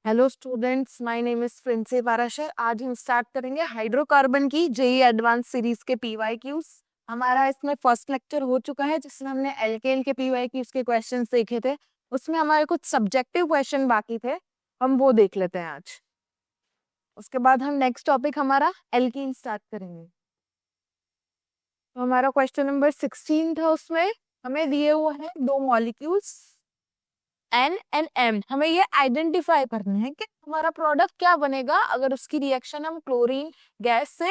Hello students, my name is Princy Parashar. आज हम start करेंगे हाइड्रोकार्बन की जेई एडवांस सीरीज के पीवाईक्यूज। हमारा इसमें फर्स्ट लेक्चर हो चुका है जिसमें हमने एल्केन के पीवाईक्यूज के क्वेश्चंस देखे थे। उसमें हमारे कुछ सब्जेक्टिव क्वेश्चन बाकी थे, हम वो देख लेते हैं आज। उसके बाद हम नेक्स्ट टॉपिक हमारा एल्कीन स्टार्ट करेंगे। तो हमारा क्वेश्चन नंबर 16 था, उसमें हमें दिए हुए हैं दो मॉलिक्यूल्स एन एंड एम। हमें ये आइडेंटिफाई करना है कि हमारा प्रोडक्ट क्या बनेगा अगर उसकी रिएक्शन हम क्लोरीन गैस से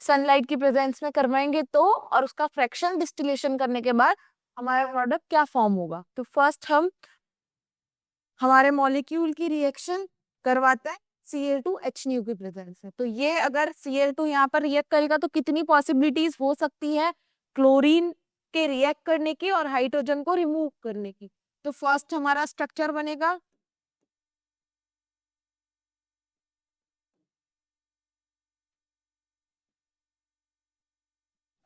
सनलाइट की प्रेजेंस में करवाएंगे तो, और उसका फ्रैक्शन डिस्टिलेशन करने के बाद हमारा प्रोडक्ट क्या फॉर्म होगा। तो फर्स्ट हम हमारे मॉलिक्यूल की रिएक्शन करवाते हैं Cl2H की प्रेजेंस में। तो ये अगर Cl2 यहाँ पर रिएक्ट करेगा तो कितनी पॉसिबिलिटीज हो सकती है क्लोरीन के रिएक्ट करने की और हाइड्रोजन को रिमूव करने की। तो फर्स्ट हमारा स्ट्रक्चर बनेगा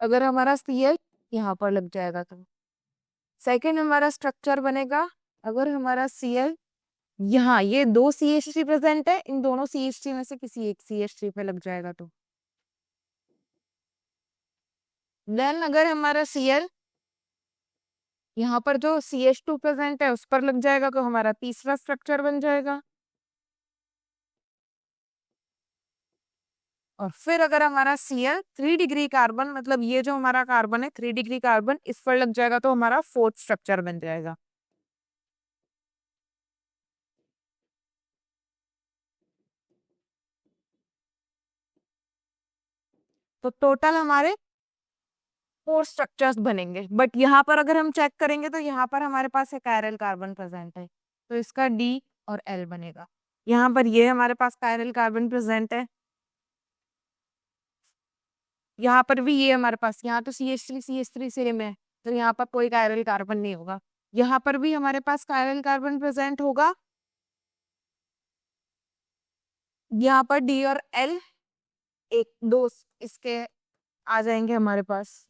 अगर हमारा Cl यहाँ पर लग जाएगा तो। सेकेंड हमारा स्ट्रक्चर बनेगा अगर हमारा Cl यहाँ, ये दो CH3 प्रेजेंट है, इन दोनों CH3 में से किसी एक CH3 पे लग जाएगा तो। देन अगर हमारा Cl यहाँ पर जो CH2 प्रेजेंट है उस पर लग जाएगा तो हमारा तीसरा स्ट्रक्चर बन जाएगा। और फिर अगर हमारा Cl 3 डिग्री कार्बन, मतलब ये जो हमारा कार्बन है 3 डिग्री कार्बन, इस पर लग जाएगा तो हमारा फोर्थ स्ट्रक्चर बन जाएगा। तो टोटल हमारे 4 स्ट्रक्चर्स बनेंगे। बट यहाँ पर अगर हम चेक करेंगे तो यहाँ पर हमारे पास एक कायरल कार्बन प्रेजेंट है, तो इसका D और L बनेगा। यहाँ पर ये हमारे पास कायरल कार्बन प्रेजेंट है, यहाँ पर भी ये हमारे पास, यहाँ तो CH3 सेम है तो यहाँ पर कोई कायरल कार्बन नहीं होगा। यहाँ पर भी हमारे पास कायरल कार्बन प्रेजेंट होगा, यहाँ पर D और L एक दो इसके आ जाएंगे हमारे पास।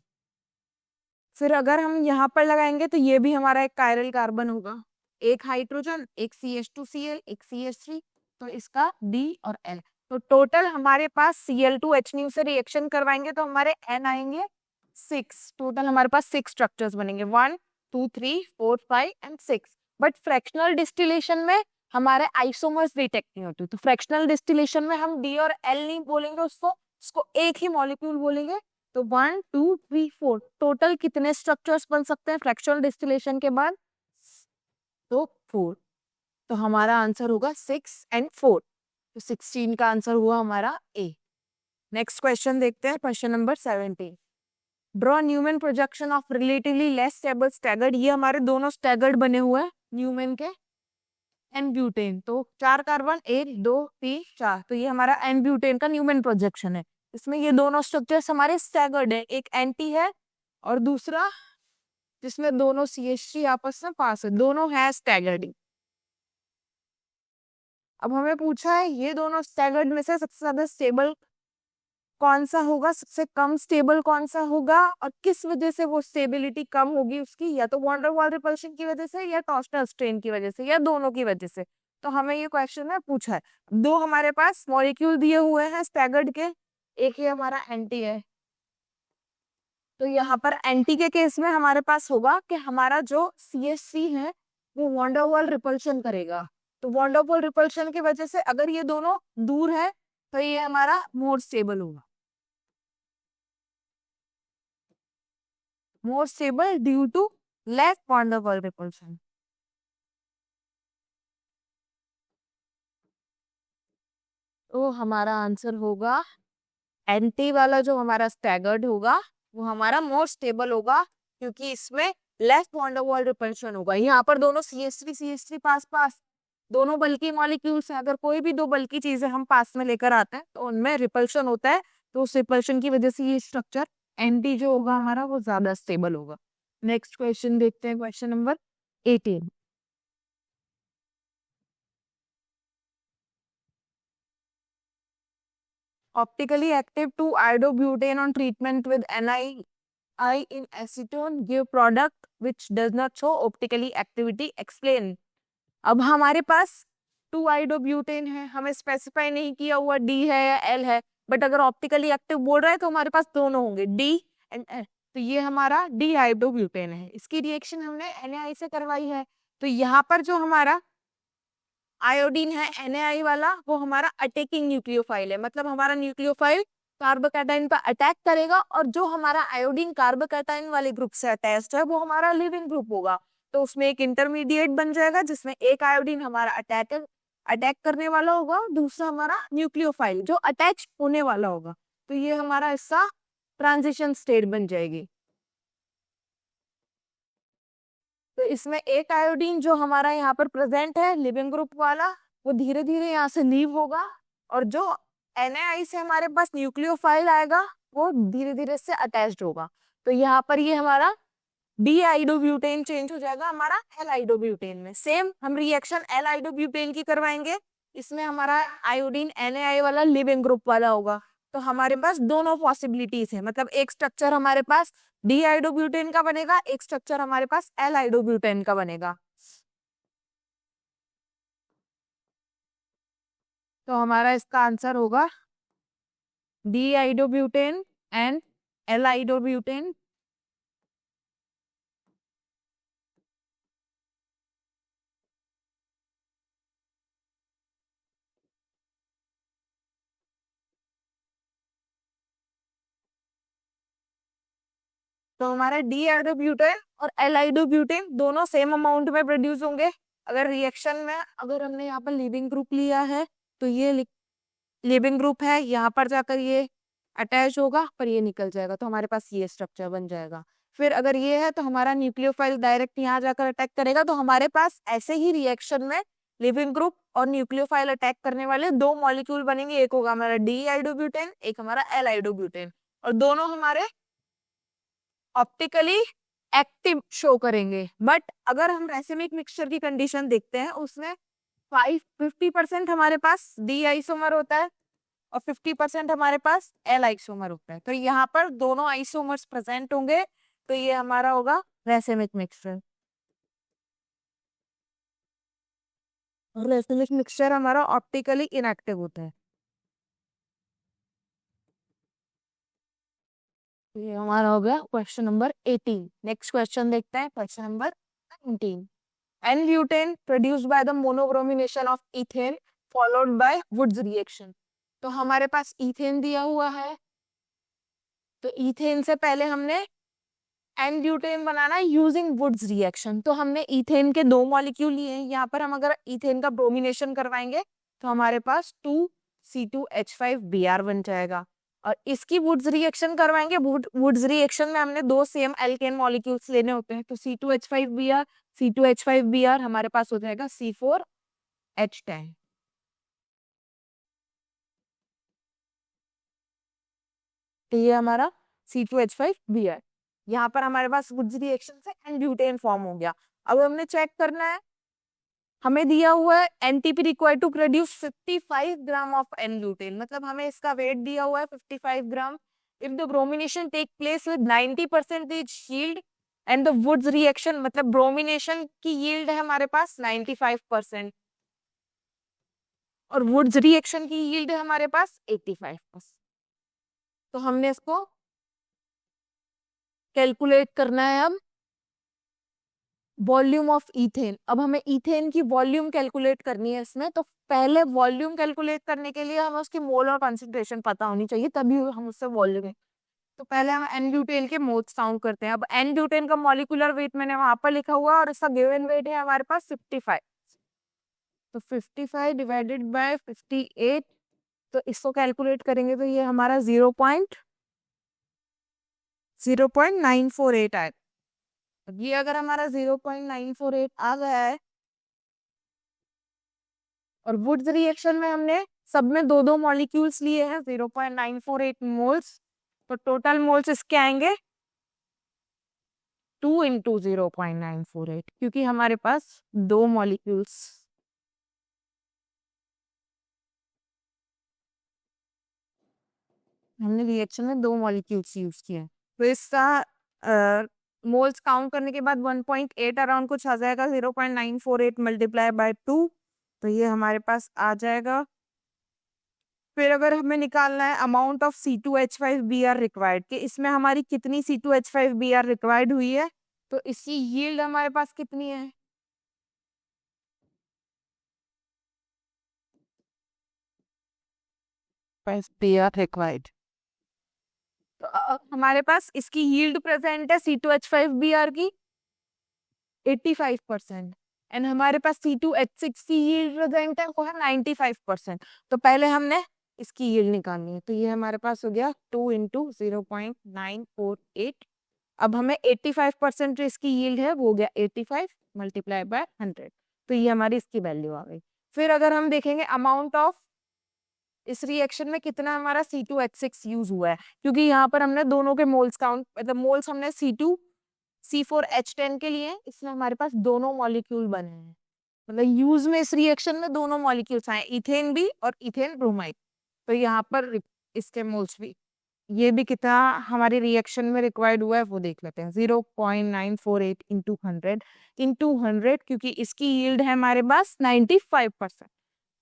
फिर अगर हम यहाँ पर लगाएंगे तो ये भी हमारा एक कायरल कार्बन होगा, एक हाइड्रोजन, एक CH2Cl, एक CH3, तो इसका D और L। तो टोटल हमारे पास Cl2H से रिएक्शन करवाएंगे तो हमारे N आएंगे 6। टोटल हमारे पास 6 स्ट्रक्चर्स बनेंगे, 1 2 3 4 5 एंड 6। बट फ्रैक्शनल डिस्टिलेशन में हमारे आइसोमर्स डिटेक्ट नहीं होते, तो फ्रैक्शनल डिस्टिलेशन में हम D और L नहीं बोलेंगे, उसको एक ही मॉलिक्यूल बोलेंगे। तो 1 2 3 4 टोटल कितने स्ट्रक्चर्स बन सकते हैं फ्रैक्शनल डिस्टिलेशन के बाद? तो 4। तो हमारा आंसर होगा 6 एंड 4। तो 16 का आंसर हुआ हमारा ए। नेक्स्ट क्वेश्चन देखते हैं, question number 17। Draw Newman projection of relatively less stable staggered. ये हमारे दोनों स्टैगर्ड बने हुए हैं न्यूमैन के। एन ब्यूटेन, तो 4 कार्बन 1 2 3 4, तो ये हमारा एन ब्यूटेन का न्यूमैन प्रोजेक्शन है। इसमें ये दोनों स्ट्रक्चर्स हमारे स्टैगर्ड है, एक एंटी है और दूसरा जिसमें दोनों CH3 आपस में पास है, दोनों है स्टैगर्ड। अब हमें पूछा है ये दोनों स्टैगर्ड में से सबसे ज्यादा स्टेबल कौन सा होगा, सबसे कम स्टेबल कौन सा होगा, और किस वजह से वो स्टेबिलिटी कम होगी उसकी, या तो वॉन डेर वाल रिपल्शन की वजह से, या टॉर्शनल स्ट्रेन की वजह से, या दोनों की वजह से। तो हमें ये क्वेश्चन में पूछा है, दो हमारे पास मॉलिक्यूल दिए हुए हैं स्टैगर्ड के, एक ही हमारा एंटी है। तो यहाँ पर एंटी के केस में हमारे पास होगा कि हमारा जो CH3 है वो वॉन डेर वाल रिपल्शन करेगा। तो वॉन डेर वाल रिपल्शन की वजह से अगर ये दोनों दूर है तो ये हमारा मोर स्टेबल होगा, more stable due to less van der Waals repulsion। तो हमारा आंसर होगा एंटी वाला जो हमारा स्टैगर्ड होगा वो हमारा मोर स्टेबल होगा, क्योंकि इसमें less van der Waals repulsion होगा। यहाँ पर दोनों CH3 पास पास, दोनों बल्कि मॉलिक्यूल्स हैं, अगर कोई भी दो बल्कि चीजें हम पास में लेकर आते हैं तो उनमें रिपल्शन होता है, तो उस रिपल्शन की वजह से ये स्ट्रक्चर एंटी जो होगा हमारा वो ज्यादा स्टेबल होगा। नेक्स्ट क्वेश्चन देखते हैं, question number 18। Optically active to iodobutane on treatment with NiI in acetone give product which does not show optically activity, explain। अब हमारे पास टू आइडोब्यूटेन है, हमें स्पेसिफाई नहीं किया हुआ डी है या एल है, बट अगर ऑप्टिकली एक्टिव बोल रहा है तो हमारे पास दोनों होंगे, डी एंड एल। तो ये हमारा डी आइडोब्यूटेन है, इसकी रिएक्शन हमने NaI से करवाई है। तो यहाँ पर जो हमारा आयोडीन है NaI वाला, वो हमारा अटैकिंग न्यूक्लियोफाइल है, मतलब हमारा न्यूक्लियोफाइल कार्बोकैटायन पर अटैक करेगा, और जो हमारा आयोडीन कार्बोकैटायन वाले ग्रुप से अटैच्ड है वो हमारा लिविंग ग्रुप होगा। तो उसमें एक इंटरमीडिएट बन जाएगा जिसमें एक आयोडीन हमारा अटैक करने वाला होगा, दूसरा हमारा न्यूक्लियोफाइल जो अटैच होने वाला होगा। तो ये हमारा इसका ट्रांजिशन स्टेट बन जाएगी। तो इसमें एक आयोडीन जो हमारा यहाँ पर प्रेजेंट है लिविंग ग्रुप वाला, वो धीरे धीरे यहाँ से लीव होगा, और जो NaI से हमारे पास न्यूक्लियोफाइल आएगा वो धीरे धीरे से अटैच्ड होगा। तो यहाँ पर ये हमारा डी आइडोब्यूटेन चेंज हो जाएगा हमारा एल आइडोब्यूटेन में। सेम हम रिएक्शन एल आइडोब्यूटेन की करवाएंगे, इसमें हमारा आयोडीन NaI वाला लिविंग ग्रुप वाला होगा। तो हमारे पास दोनों पॉसिबिलिटीज है, मतलब एक स्ट्रक्चर हमारे पास डी आइडोब्यूटेन का बनेगा, एक स्ट्रक्चर हमारे पास एल आइडोब्यूटेन का बनेगा। तो हमारा इसका आंसर होगा D iodobutane and L iodobutane. तो हमारा डी आइडोब्यूटेन और एल आइडोब्यूटेन दोनों सेम अमाउंट में प्रोड्यूस होंगे। अगर रिएक्शन में अगर हमने यहाँ पर लिविंग ग्रुप लिया है तो ये लिविंग ग्रुप है, यहाँ पर जाकर ये अटैच होगा पर ये निकल जाएगा, तो हमारे पास ये स्ट्रक्चर बन जाएगा। फिर अगर ये है तो हमारा न्यूक्लियोफाइल डायरेक्ट यहाँ जाकर अटैक करेगा, तो हमारे पास ऐसे ही रिएक्शन में लिविंग ग्रुप और न्यूक्लियोफाइल अटैक करने वाले दो मॉलिक्यूल बनेंगे, एक होगा हमारा डी आइडोब्यूटेन, एक हमारा एल आइडोब्यूटेन, और दोनों हमारे ऑप्टिकली एक्टिव शो करेंगे। बट अगर हम रैसिमिक मिक्सचर की कंडीशन देखते हैं उसमें 50% हमारे पास डी आइसोमर होता है और 50% हमारे पास एल आइसोमर होता है। तो यहाँ पर दोनों आइसोमर्स प्रेजेंट होंगे, तो ये हमारा होगा रैसिमिक मिक्सचर। रैसिमिक मिक्सचर हमारा ऑप्टिकली इनएक्टिव होता है। ये हमारा हो गया क्वेश्चन नंबर 18। नेक्स्ट क्वेश्चन देखते हैं, question number 19। N-butane produced by the monobromination of ethane followed by Woods reaction। तो हमारे पास इथेन दिया हुआ है, तो इथेन से पहले हमने N-butane बनाना है यूजिंग वुड्स रिएक्शन। तो हमने इथेन के दो मॉलिक्यूल लिए हैं, यहाँ पर हम अगर इथेन का ब्रोमिनेशन करवाएंगे तो हमारे पास 2C2H5Br बन जाएगा, और इसकी वुड्स रिएक्शन करवाएंगे। वुड्स रिएक्शन में हमने दो सेम एल्केन मॉलिक्यूल्स लेने होते हैं, तो C2H5Br C2H5Br हमारे पास हो जाएगा C4H10। तो ये हमारा C2H5Br, यहाँ पर हमारे पास वुड्स रिएक्शन से N-ब्यूटेन फॉर्म हो गया। अब हमने चेक करना है, हमें दिया हुआ है NTP required to produce 55 gram of N-butane, मतलब हमें इसका वेट दिया हुआ है 55 gram. If the bromination take place with 90% yield and the Wurtz reaction, मतलब ब्रोमिनेशन की यील्ड है हमारे पास 95% और वुड्स रिएक्शन की यील्ड है हमारे पास 85%। तो हमने इसको कैलकुलेट करना है अब वॉल्यूम ऑफ इथेन। अब हमें इथेन की वॉल्यूम कैलकुलेट करनी है इसमें, तो पहले वॉल्यूम कैलकुलेट करने के लिए हमें उसकी मोल और कंसंट्रेशन पता होनी चाहिए, तभी हम उससे वॉल्यूम। तो पहले हम N-ब्यूटेन के मोल्स काउंट करते हैं। अब N-ब्यूटेन का मॉलिक्यूलर वेट मैंने वहां पर लिखा हुआ है और इसका गिवन वेट है हमारे पास 55। तो 55 डिवाइडेड बाय 58, तो इसको कैलकुलेट करेंगे तो ये हमारा 0.0948 आए। ये अगर हमारा 0.948 आ गया है, और वुड्स रिएक्शन में हमने सब में दो दो मॉलिक्यूल्स लिए हैं 0.948 मोल्स, तो टोटल मोल्स इसके आएंगे 2 × 0.948, क्योंकि हमारे पास दो मॉलिक्यूल्स, हमने रिएक्शन में दो मॉलिक्यूल्स यूज किए हैं। तो इसका मोल्स काउंट करने के बाद 1.8 अराउंड कुछ आ जाएगा, 0.948 मल्टीप्लाई बाय 2, तो ये हमारे पास आ जाएगा। फिर अगर हमें निकालना है अमाउंट ऑफ C2H5Br रिक्वायर्ड, कि इसमें हमारी कितनी C2H5Br रिक्वायर्ड हुई है, तो इसकी यील्ड हमारे पास कितनी है, Br रिक्वायर्ड। तो हमारे पास इसकी यील्ड प्रेजेंट है C2H5Br की 85%, एंड हमारे पास C2H6 की यील्ड प्रेजेंट है वो है 95%। तो पहले हमने इसकी यील्ड निकालनी है, तो ये हमारे पास हो गया 2 इंटू 0.948। अब हमें 85% जो इसकी यील्ड है वो हो गया 85 मल्टीप्लाई बाय 100, तो ये हमारी इसकी वैल्यू आ गई। फिर अगर हम देखेंगे अमाउंट ऑफ इस रिएक्शन में कितना हमारा C2H6 यूज हुआ है, क्योंकि यहाँ पर हमने दोनों के मोल्स काउंट, मतलब मोल्स हमने C4H10 के लिए, इसमें हमारे पास दोनों मॉलिक्यूल बने हैं, मतलब यूज में इस रिएक्शन में दोनों मॉलिक्यूल्स आए, इथेन भी और इथेन ब्रोमाइड। तो यहाँ पर इसके मोल्स भी, ये भी कितना हमारी रिएक्शन में रिक्वायर्ड हुआ है वो देख लेते हैं। 0.948 इंटू 100, क्योंकि इसकी यील्ड है हमारे पास 95%,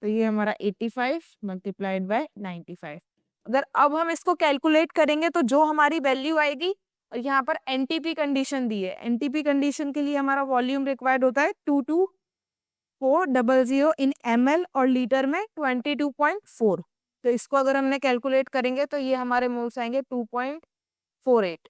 तो ये हमारा 85 मल्टीप्लाइड बाय 95। अगर अब हम इसको कैलकुलेट करेंगे तो जो हमारी वैल्यू आएगी, और यहाँ पर एनटीपी कंडीशन दी है, एनटीपी कंडीशन के लिए हमारा वॉल्यूम रिक्वायर्ड होता है 22400 इन ml और लीटर में 22.4। तो इसको अगर हमने कैलकुलेट करेंगे तो ये हमारे मोल्स आएंगे 2.48।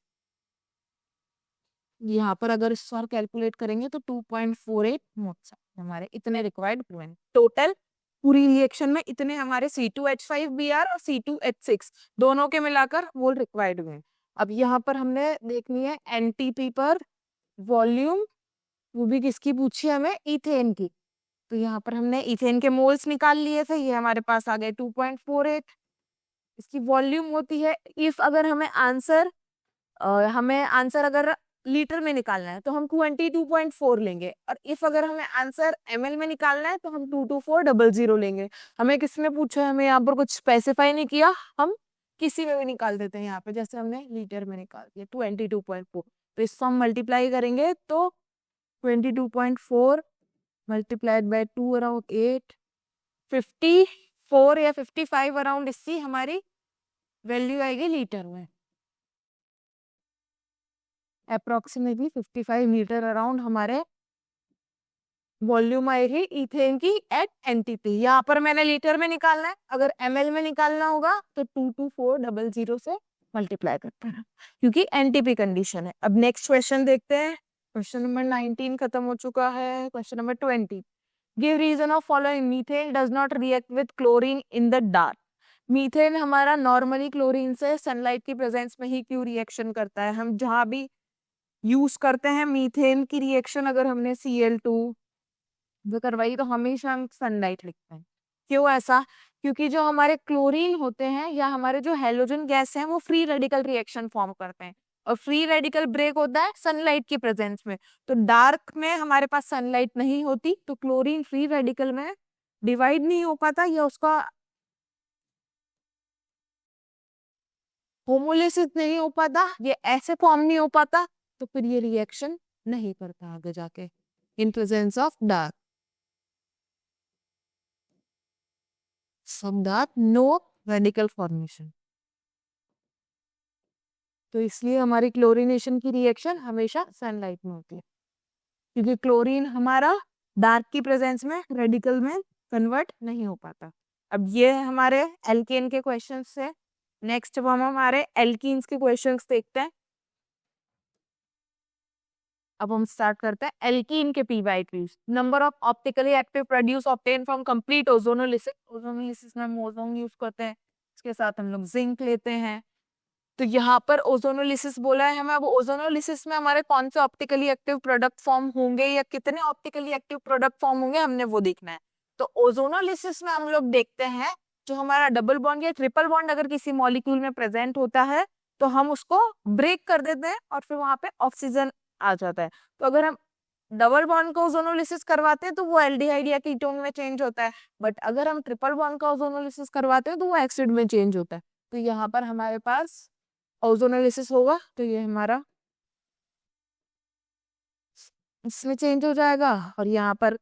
यहाँ पर अगर इस बार कैलकुलेट करेंगे तो 2.48 मोल्स हमारे इतने रिक्वायर्ड हुए हैं टोटल। पूरी रिएक्शन में इतने हमारे C2H5Br और C2H6 दोनों के मिलाकर मोल रिक्वायर्ड हुए हैं। अब यहाँ पर हमने देखनी है एनटीपी पर वॉल्यूम, वो भी किसकी पूछी हमें, इथेन की। तो यहाँ पर हमने इथेन के मोल्स निकाल लिए थे, ये हमारे पास आ गए 2.48। इसकी वॉल्यूम होती है, इफ अगर हमें आंसर अगर लीटर में निकालना है तो हम 22.4 लेंगे, और इफ अगर हमें आंसर ml में निकालना है तो हम 22400 लेंगे। हमें किसने पूछा है, हमें यहाँ पर कुछ स्पेसिफाई नहीं किया, हम किसी में भी निकाल देते हैं यहाँ पे, जैसे हमने लीटर में निकाल दिया 22.4। तो इसको हम मल्टीप्लाई करेंगे तो 22.4 मल्टीप्लाइड बाय 2 अराउंड 8, 54 या 55 अराउंड इसकी हमारी वैल्यू आएगी लीटर में। अप्रोक्सीमेटली 55 लीटर अराउंड हमारे वॉल्यूम आएगी इथेन की एट एनटीपी। यहाँ पर मैंने लीटर में निकालना है, अगर ml में निकालना होगा तो 22400 से मल्टीप्लाई करते हैं, क्योंकि एनटीपी कंडीशन है। अब नेक्स्ट क्वेश्चन देखते हैं। क्वेश्चन नंबर 19 खत्म हो चुका है। Question number 20, give reason of following, methane does not react with chlorine in the dark. Methane हमारा नॉर्मली क्लोरीन से सनलाइट की प्रेजेंस में ही क्यों रिएक्शन करता है। हम जहां भी यूज करते हैं मीथेन की रिएक्शन, अगर हमने Cl2 वो करवाई तो हमेशा हम सनलाइट लिखते हैं। क्यों ऐसा, क्योंकि जो हमारे क्लोरीन होते हैं या हमारे जो हेलोजन गैस हैं वो फ्री रेडिकल रिएक्शन फॉर्म करते हैं, और फ्री रेडिकल ब्रेक होता है सनलाइट की प्रेजेंस में। तो डार्क में हमारे पास सनलाइट नहीं होती तो क्लोरीन फ्री रेडिकल में डिवाइड नहीं हो पाता, या उसका होमोलिसिस नहीं हो पाता, ये ऐसे फॉर्म नहीं हो पाता, तो फिर ये रिएक्शन नहीं करता आगे जाके इन presence of dark. From that no radical formation। तो इसलिए हमारी क्लोरीनेशन की रिएक्शन हमेशा सनलाइट में होती है, क्योंकि क्लोरीन हमारा डार्क की प्रेजेंस में रेडिकल में कन्वर्ट नहीं हो पाता। अब ये हमारे एल्केन के क्वेश्चंस से। नेक्स्ट अब हम हमारे एल्कीन्स के क्वेश्चंस देखते हैं। अब हम स्टार्ट करते हैं एल्कीन के पी/ट्रीज। Number of optically active produce obtain from complete ozonolysis. Ozonolysis में हम ओजोन यूज करते हैं, इसके साथ हम लोग जिंक लेते हैं। तो यहाँ पर ओजोनोलिसिस बोला है हमें। अब ओजोनोलिसिस में हमारे कौन से ऑप्टिकली एक्टिव प्रोडक्ट फॉर्म होंगे या कितने ऑप्टिकली एक्टिव प्रोडक्ट फॉर्म होंगे, हमने वो देखना है। तो ओजोनोलिसिस में हम लोग देखते हैं जो हमारा डबल बॉन्ड या ट्रिपल बॉन्ड अगर किसी मॉलिक्यूल में प्रेजेंट होता है तो हम उसको ब्रेक कर देते हैं और फिर वहां पे ऑक्सीजन आ जाता है। तो अगर हम डबल बॉन्ड का ओजोनोलिसिस करवाते हैं तो वो एल्डिहाइड या कीटोन में चेंज होता है, बट अगर हम ट्रिपल बॉन्ड का ओजोनोलिसिस करवाते हैं तो वो एसिड में चेंज होता है। तो यहाँ पर हमारे पास ओजोनोलिसिस होगा तो ये हमारा इसमें चेंज हो जाएगा, और यहाँ पर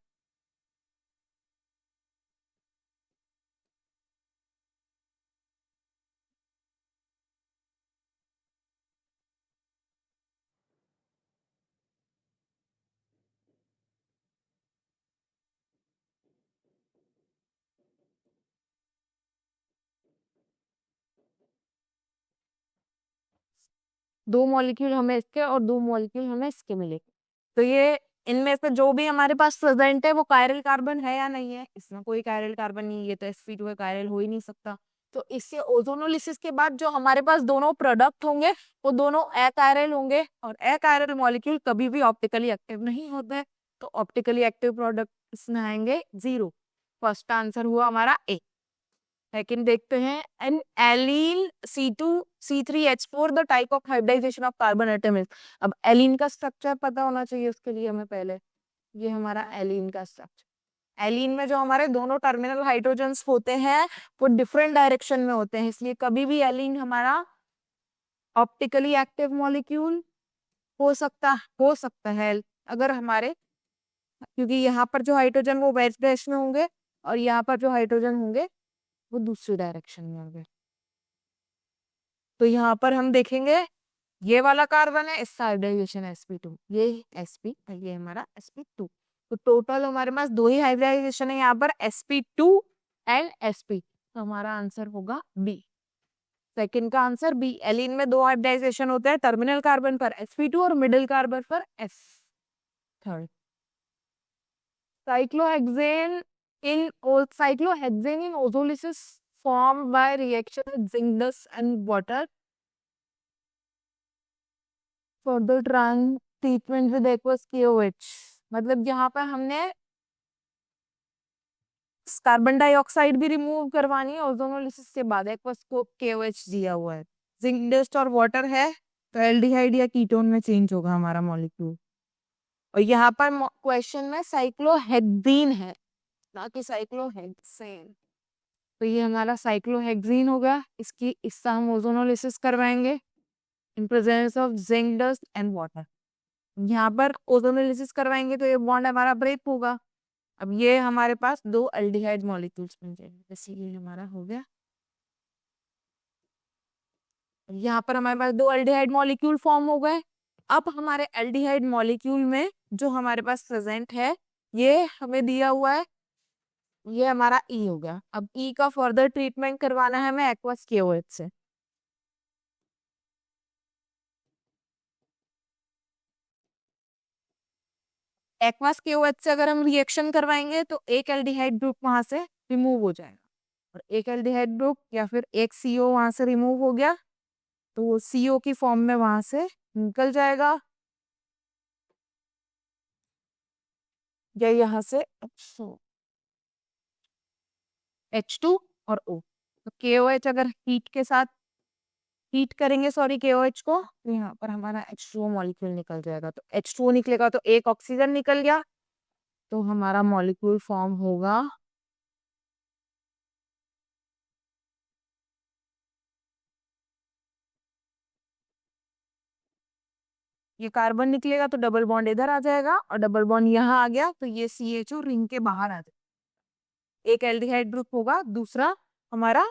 2 मॉलिक्यूल हमें इसके और 2 मॉलिक्यूल हमें इसके मिले। तो ये इनमें से जो भी हमारे पास प्रेजेंट है वो कायरल कार्बन है या नहीं है, इसमें कोई कायरल कार्बन नहीं है, ये तो sp2 है, कायरल हो ही नहीं सकता। तो इससे ओजोनोलिसिस के बाद जो हमारे पास दोनों प्रोडक्ट होंगे वो दोनों अकायरल होंगे, और अकायरल मॉलिक्यूल कभी भी ऑप्टिकली एक्टिव नहीं होते, तो ऑप्टिकली एक्टिव प्रोडक्ट इसमें आएंगे 0। फर्स्ट आंसर हुआ हमारा ए। सेकंड देखते हैं, an allene C2C3H4 the type of hybridization of carbon atom is. अब एलीन का स्ट्रक्चर पता होना चाहिए उसके लिए हमें पहले। ये हमारा एलीन का स्ट्रक्चर, एलीन में जो हमारे दोनों टर्मिनल हाइड्रोजन्स होते हैं वो डिफरेंट डायरेक्शन में होते हैं, इसलिए कभी भी एलीन हमारा ऑप्टिकली एक्टिव मॉलिक्यूल हो सकता है अगर हमारे, क्योंकि यहाँ पर जो हाइड्रोजन वो वाइट डैश में होंगे और यहाँ पर जो हाइड्रोजन होंगे वो दूसरी डायरेक्शन में होंगे। तो यहाँ पर हम देखेंगे ये वाला कार्बन है, इसका हाइब्रिडाइजेशन sp2, ये sp और ये हमारा sp2। तो टोटल हमारे पास 2 ही हाइब्रिडाइजेशन है यहाँ पर, sp2 एंड sp। तो हमारा आंसर होगा बी। सेकंड का आंसर बी। एलीन में 2 हाइब्रिडाइजेशन होते हैं, टर्मिनल कार्बन पर sp2 और मिडिल कार्बन पर s। Third, cyclohexane cyclohexane in ozolysis formed by reaction with zinc dust and water for the treatment with aqueous KOH। मतलब यहाँ पर हमने कार्बन डाइऑक्साइड भी रिमूव करवानी है ओजोनोलिसिस के बाद, एक्वस KOH दिया हुआ है, जिंक डस्ट और वाटर है, तो एल्डिहाइड या कीटोन में चेंज होगा हमारा मॉलिक्यूल। और यहाँ पर क्वेश्चन में साइक्लोहेक्सीन है ना कि साइक्लोहेक्सेन, तो ये हमारा साइक्लोहेक्सीन होगा, इसका हम ओजोनोलिसिस करवाएंगे इन presence of zinc dust and water. यहाँ पर ओजोनोलिसिस करवाएंगे तो ये बॉन्ड हमारा ब्रेक होगा। अब ये हमारे पास 2 अल्डिहाइड मॉलिक्यूल्स बन जाएंगे, जैसे ये हमारा हो गया। यहाँ पर हमारे पास 2 अल्डिहाइड मॉलिक्यूल फॉर्म हो गए। अब हमारे अल्डिहाइड मॉलिक्यूल में जो हमारे पास प्रेजेंट है ये हमें दिया हुआ है, ये हमारा ई हो गया। अब ई का फर्दर ट्रीटमेंट करवाना है हमें एक्वस KOH से। एक्वस KOH से अगर हम रिएक्शन करवाएंगे तो एक एल्डिहाइड ग्रुप वहां से रिमूव हो जाएगा, और एक एल्डिहाइड ग्रुप या फिर एक CO वहां से रिमूव हो गया तो वो CO की फॉर्म में वहां से निकल जाएगा, या यहाँ से H2 और O। तो KOH अगर हीट के साथ हीट करेंगे KOH को, तो यहाँ पर हमारा H2O मॉलिक्यूल निकल जाएगा। तो H2O निकलेगा तो एक ऑक्सीजन निकल गया, तो हमारा मॉलिक्यूल फॉर्म होगा ये कार्बन निकलेगा तो डबल बॉन्ड इधर आ जाएगा और डबल बॉन्ड यहाँ आ गया तो ये CHO रिंग के बाहर आ जाएगा। एक एल्डिहाइड ग्रुप होगा, दूसरा हमारा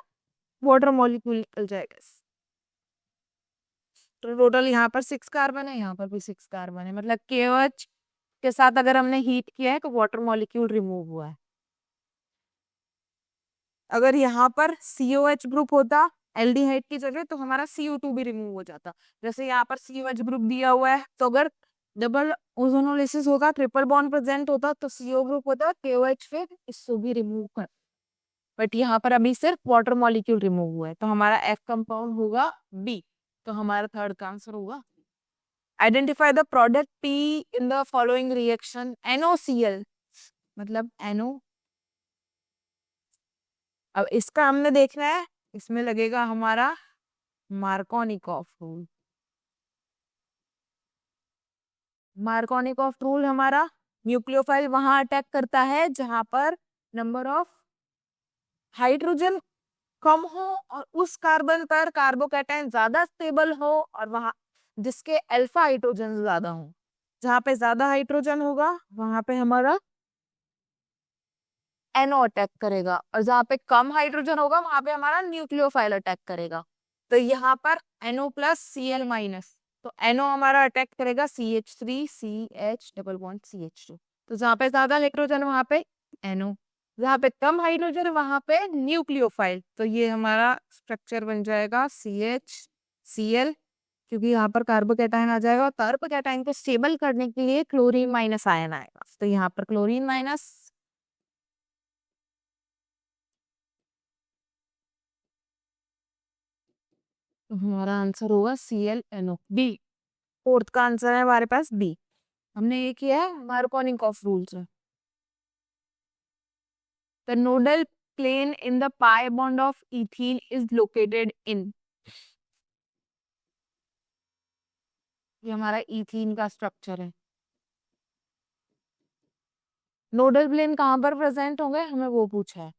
वाटर मॉलिक्यूल निकल जाएगा। तो टोटल यहाँ पर 6 कार्बन है, यहाँ पर भी 6 कार्बन है, मतलब KOH के साथ अगर हमने हीट किया है तो वाटर मॉलिक्यूल रिमूव हुआ है। अगर यहाँ पर COH ग्रुप होता एल्डिहाइड की जगह तो हमारा CO2 भी रिमूव हो जाता। जैसे यहाँ पर COH ग्रुप दिया हुआ है, तो अगर डबल ओजोनोलिसिस होगा, ट्रिपल बॉन्ड प्रेजेंट होता तो CO ग्रुप होता, KOH फिर इसको भी रिमूव कर, बट यहाँ पर अभी सिर्फ वाटर मॉलिक्यूल रिमूव हुआ है, तो हमारा F कंपाउंड होगा B। तो हमारा थर्ड का आंसर होगा identify the product P in the following reaction NOCl, मतलब NO। अब इसका हमने देखना है, इसमें लगेगा हमारा मार्कोनिकॉफ रूल। मार्कोनिकॉफ रूल हमारा न्यूक्लियोफाइल वहां अटैक करता है जहां पर नंबर ऑफ हाइड्रोजन कम हो और उस कार्बन पर कार्बोकैटायन ज्यादा स्टेबल हो, और वहां जिसके अल्फा हाइड्रोजन ज्यादा हो। जहां पे ज्यादा हाइड्रोजन होगा वहां पे हमारा NO अटैक करेगा, और जहां पे कम हाइड्रोजन होगा वहां पे हमारा न्यूक्लियोफाइल अटैक करेगा। तो यहाँ पर NO प्लस Cl माइनस, तो NO हमारा अटैक करेगा CH3 CH double bond CH2। तो जहां पे ज्यादा हाइड्रोजन वहां पे NO, जहां पे कम हाइड्रोजन वहां पे न्यूक्लियोफाइल। तो ये हमारा स्ट्रक्चर बन जाएगा CH Cl क्योंकि यहाँ पर कार्बोकैटायन आ जाएगा और कार्बोकैटायन को स्टेबल करने के लिए क्लोरीन माइनस आयन आएगा, तो यहाँ पर क्लोरीन माइनस, तो हमारा आंसर होगा ClNO बी। फोर्थ का आंसर है हमारे पास बी। हमने ये किया है मार्कोनिकॉफ रूल्स है। The nodal plane in the pi bond of ethene is located in, ये हमारा इथीन का स्ट्रक्चर है। नोडल प्लेन कहां पर प्रेजेंट होंगे हमें वो पूछा है,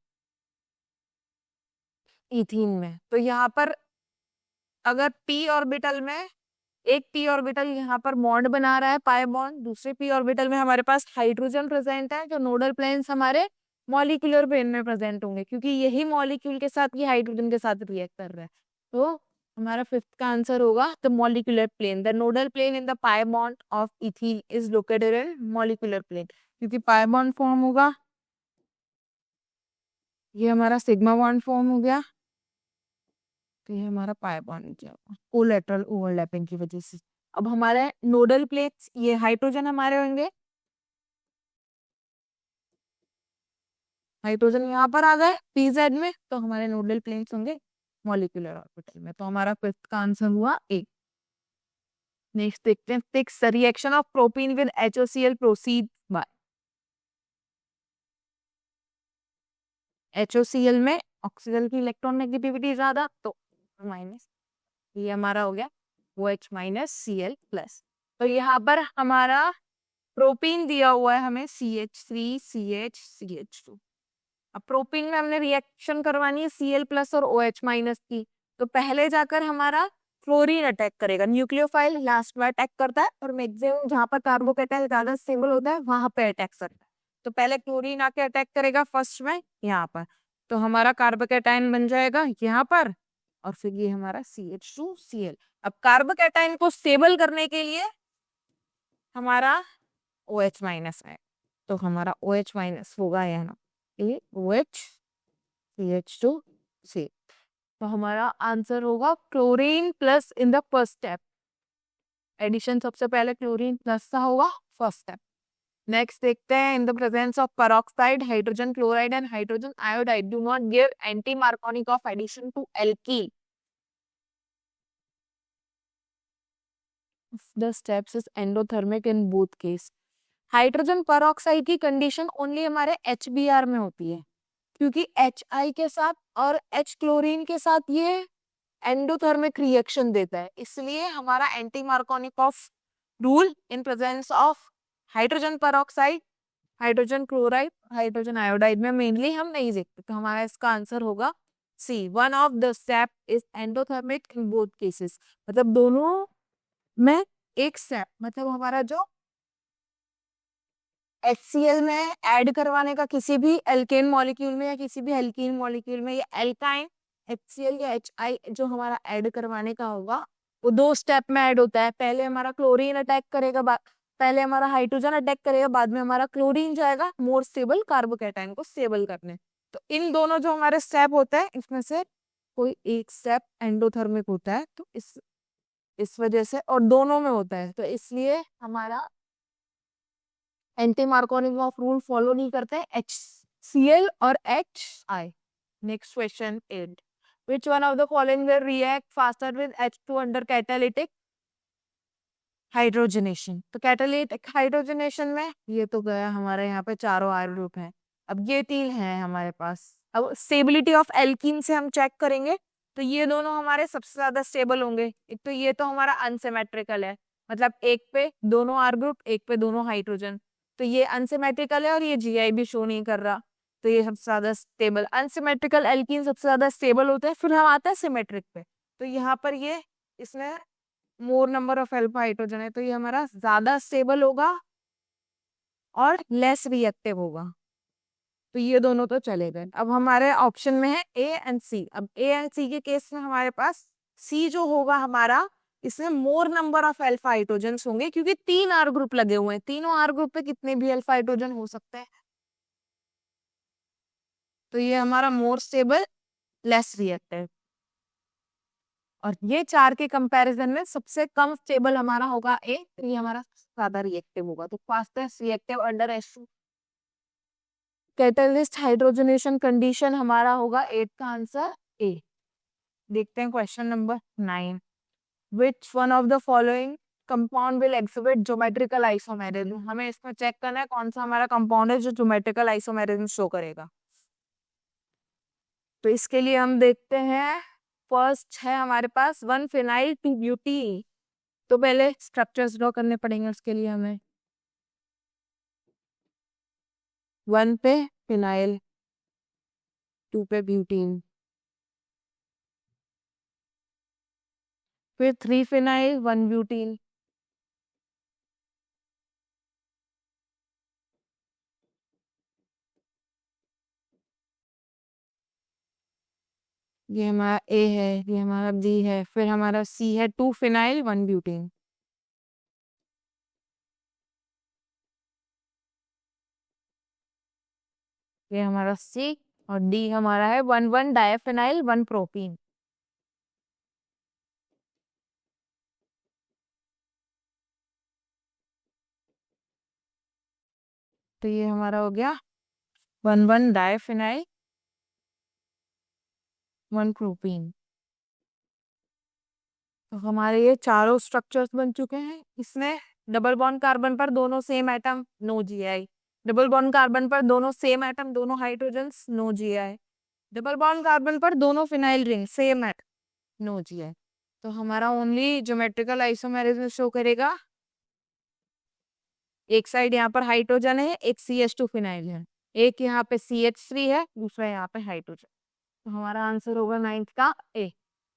इथीन में। तो यहाँ पर अगर p ऑर्बिटल में एक p ऑर्बिटल यहाँ पर बॉन्ड बना रहा है पाई बॉन्ड, दूसरे p ऑर्बिटल में हमारे पास हाइड्रोजन प्रेजेंट है, जो नोडल प्लेन्स हमारे मॉलिक्यूलर प्लेन में प्रेजेंट होंगे, क्योंकि यही मॉलिक्यूल के साथ ये हाइड्रोजन के साथ रिएक्ट कर रहा है। तो हमारा फिफ्थ का आंसर होगा the molecular plane. The nodal plane in the pi bond of ethene is located in molecular plane, क्योंकि पाई बॉन्ड फॉर्म होगा, ये हमारा सिग्मा बॉन्ड फॉर्म हो गया, तो ये हमारा पाई बॉन्ड हो जाएगा कोलैटरल ओवरलैपिंग की वजह से। अब हमारे नोडल प्लेट्स, ये हाइड्रोजन हमारे होंगे, हाइड्रोजन यहाँ पर आ गए पीजेड में, तो हमारे नोडल प्लेन्स होंगे मॉलिक्यूलर ऑर्बिटल में, तो हमारा फिफ्थ का आंसर हुआ ए। नेक्स्ट देखते हैं, six, the reaction of propene with HOCl proceed bye. HOCl में ऑक्सीजन की इलेक्ट्रॉन नेगेटिविटी ज्यादा, तो माइनस, ये हमारा हो गया OH माइनस Cl प्लस। तो यहाँ पर हमारा प्रोपीन दिया हुआ है हमें CH3 CH CH2। अब प्रोपीन में हमने रिएक्शन करवानी है Cl प्लस और OH माइनस की, तो पहले जाकर हमारा क्लोरीन अटैक करेगा, न्यूक्लियोफाइल लास्ट में अटैक करता है, और मैक्सिमम जहां पर कार्बोकैटायन ज्यादा स्टेबल होता है वहां पे अटैक करता है। तो पहले क्लोरीन आके अटैक करेगा फर्स्ट में यहाँ पर, तो हमारा कार्बोकैटायन बन जाएगा यहाँ पर, और फिर ये हमारा CH2Cl। अब कार्बोकैटायन को स्टेबल करने के लिए हमारा OH माइनस है, तो हमारा OH माइनस होगा यहाँ ये OH CH2C। तो हमारा आंसर होगा chlorine plus in the first step, addition सबसे पहले क्लोरीन प्लस का होगा फर्स्ट स्टेप। नेक्स्ट देखते हैं, in the presence of peroxide, hydrogen chloride and hydrogen iodide do not give anti Markovnikov addition to alkene, the steps is endothermic in both case. Hydrogen peroxide की condition only हमारे HBr में होती है, क्योंकि HI के साथ और H chlorine के साथ ये एंडोथर्मिक रिएक्शन देता है, इसलिए हमारा anti Markovnikov rule in presence of hydrogen peroxide, hydrogen chloride, hydrogen iodide में मेनली हम नहीं देखते, तो हमारा इसका आंसर होगा C, one of the step is endothermic in both cases. मतलब दोनों में एक स्टेप, मतलब हमारा जो HCl में ऐड करवाने का किसी भी एल्केन मॉलिक्यूल में या किसी भी एल्कीन मॉलिक्यूल में, या एल्काइन HCl या HI जो हमारा ऐड करवाने का होगा, वो दो स्टेप में ऐड होता है। पहले हमारा क्लोरीन अटैक करेगा, पहले हमारा हाइड्रोजन अटैक करेगा, बाद में हमारा क्लोरीन जाएगा मोर स्टेबल कार्बोकैटायन को स्टेबल करने। तो इन दोनों जो हमारे स्टेप होते हैं, इसमें से कोई एक स्टेप एंडोथर्मिक होता है, तो इस वजह से, और दोनों में होता है, तो इसलिए हमारा एंटी मार्कोनिकॉफ रूल फॉलो नहीं करते HCl और HI। Next question 8, which one of the following will react faster with H2 under catalytic hydrogenation. तो कैटालिटिक हाइड्रोजनेशन में ये तो गया हमारे यहाँ पे चारों आर ग्रुप है, अब ये तीन है हमारे पास। अब स्टेबिलिटी ऑफ एल्कीन से हम चेक करेंगे, तो ये दोनों हमारे सबसे ज्यादा स्टेबल होंगे। एक तो ये तो हमारा अनसिमेट्रिकल है, मतलब एक पे दोनों आर ग्रुप, एक पे दोनों हाइड्रोजन, तो ये अनसिमेट्रिकल है, और ये GI भी शो नहीं कर रहा, तो ये सबसे ज्यादा स्टेबल। अनसिमेट्रिकल एल्कीन सबसे ज्यादा स्टेबल होते हैं, फिर हम आते हैं सिमेट्रिक पे, तो यहाँ पर ये इसमें मोर नंबर ऑफ अल्फा हाइड्रोजन है, तो ये हमारा ज्यादा स्टेबल होगा और लेस रिएक्टिव होगा, तो ये दोनों तो चले गए। अब हमारे ऑप्शन में है A एंड C। अब A एंड C के केस में हमारे पास C जो होगा हमारा, इसमें मोर नंबर ऑफ अल्फा हाइड्रोजन होंगे, क्योंकि तीन आर ग्रुप लगे हुए हैं, तीनों आर ग्रुप पे कितने भी अल्फा हाइड्रोजन हो सकते हैं, तो ये हमारा मोर स्टेबल लेस रिएक्टिव। और ये 4 के कंपैरिजन में सबसे कम स्टेबल हमारा होगा ए, तो ये हमारा ज्यादा रिएक्टिव होगा, तो fastest reactive under H2 catalyst hydrogenation condition हमारा होगा 8 का आंसर ए। देखते हैं question number 9, which one of the following compound will exhibit geometrical isomerism. हमें इसमें चेक करना है कौन सा हमारा कंपाउंड है जो ज्योमेट्रिकल आइसोमेरिज्म शो करेगा। तो इसके लिए हम देखते हैं, फर्स्ट है हमारे पास 1 फिनाइल 2 ब्यूटीन। तो पहले स्ट्रक्चर्स ड्रॉ करने पड़ेंगे उसके लिए हमें। 1 पे फिनाइल, 2 पे ब्यूटीन, फिर 3 फिनाइल 1 ब्यूटीन, ये हमारा ए है, ये हमारा बी है, फिर हमारा सी है 2 फिनाइल 1 ब्यूटीन। ये हमारा सी, और डी हमारा है 1 डायफिनाइल 1 प्रोपीन। तो ये हमारा हो गया 1 डायफिनाइल 1 प्रोपीन। तो हमारे ये चारों स्ट्रक्चर्स बन चुके हैं। इसमें डबल बॉन्ड कार्बन पर दोनों same atom, no GI. Double bond carbon पर दोनों सेम एटम, दोनों hydrogens, no GI. Double bond carbon पर दोनों phenyl ring same atom, no GI. तो हमारा ओनली ज्योमेट्रिकल आइसोमेरिज्म शो करेगा, एक साइड यहाँ पर हाइड्रोजन है, एक CH2 फिनाइल है, एक यहाँ पे CH3 है, दूसरा यहाँ पे हाइड्रोजन। तो हमारा आंसर होगा 9th का ए।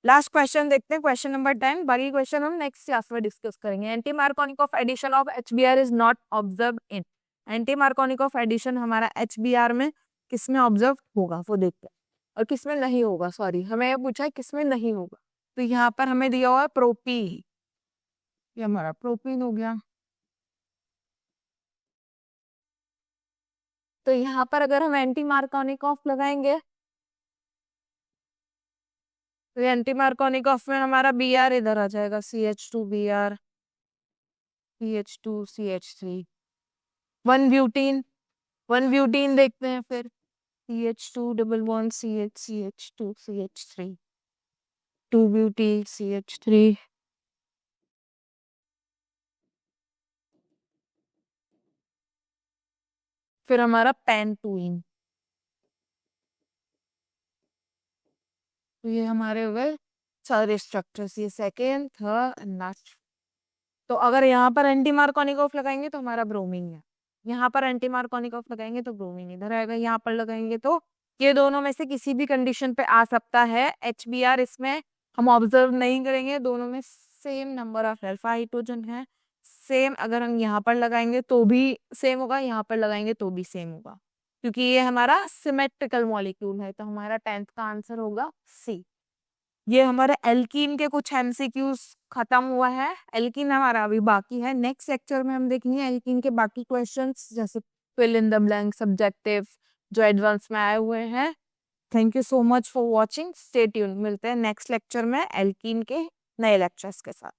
लास्ट क्वेश्चन देखते हैं, क्वेश्चन नंबर 10। बाकी क्वेश्चन हम नेक्स्ट क्लास में डिस्कस करेंगे। Anti Markovnikov addition of HBr is not observe in. Anti Markovnikov addition हमारा HBr में किसमें ऑब्जर्व होगा वो देखते हैं, और किसमें नहीं होगा। सॉरी, हमें पूछा है किसमें नहीं होगा, तो यहाँ पर हमें दिया हुआ है प्रोपी, ये हमारा प्रोपीन हो गया। तो यहाँ पर अगर हम एंटी मार्कोनिक ऑफ लगाएंगे, तो एंटी मार्कोनिक ऑफ में हमारा Br इधर आ जाएगा, CH2 Br, CH2 CH3, 1 butene, 1 butene देखते हैं फिर, CH2 double bond CH, CH2 CH3, 2 beauty CH3, फिर हमारा पेंटूइन। तो ये हमारे हो गए सारे स्ट्रक्चर्स, ये सेकेंड थर्ड एंड लास्ट। तो अगर यहाँ पर एंटी मार्कोनिक ऑफ लगाएंगे तो हमारा ब्रोमीन है, यहाँ पर एंटी मार्कोनिक ऑफ लगाएंगे तो ब्रोमीन इधर आएगा, यहाँ पर लगाएंगे तो ये दोनों में से किसी भी कंडीशन पे आ सकता है। HBr इसमें हम ऑब्जर्व नहीं करेंगे, दोनों में same number of alpha hydrogen है, सेम। अगर हम यहाँ पर लगाएंगे तो भी सेम होगा, यहाँ पर लगाएंगे तो भी सेम होगा, क्योंकि ये हमारा सिमेट्रिकल मॉलिक्यूल है। तो हमारा 10th का आंसर होगा सी। ये हमारे एल्कीन के कुछ MCQs खत्म हुआ है, एल्कीन हमारा अभी बाकी है। नेक्स्ट लेक्चर में हम देखेंगे एल्कीन के बाकी क्वेश्चंस, जैसे fill in the blank, subjective, जो एडवांस में आए हुए हैं। Thank you so much for watching, stay tuned. मिलते हैं नेक्स्ट लेक्चर में एल्कीन के नए लेक्चर्स के साथ।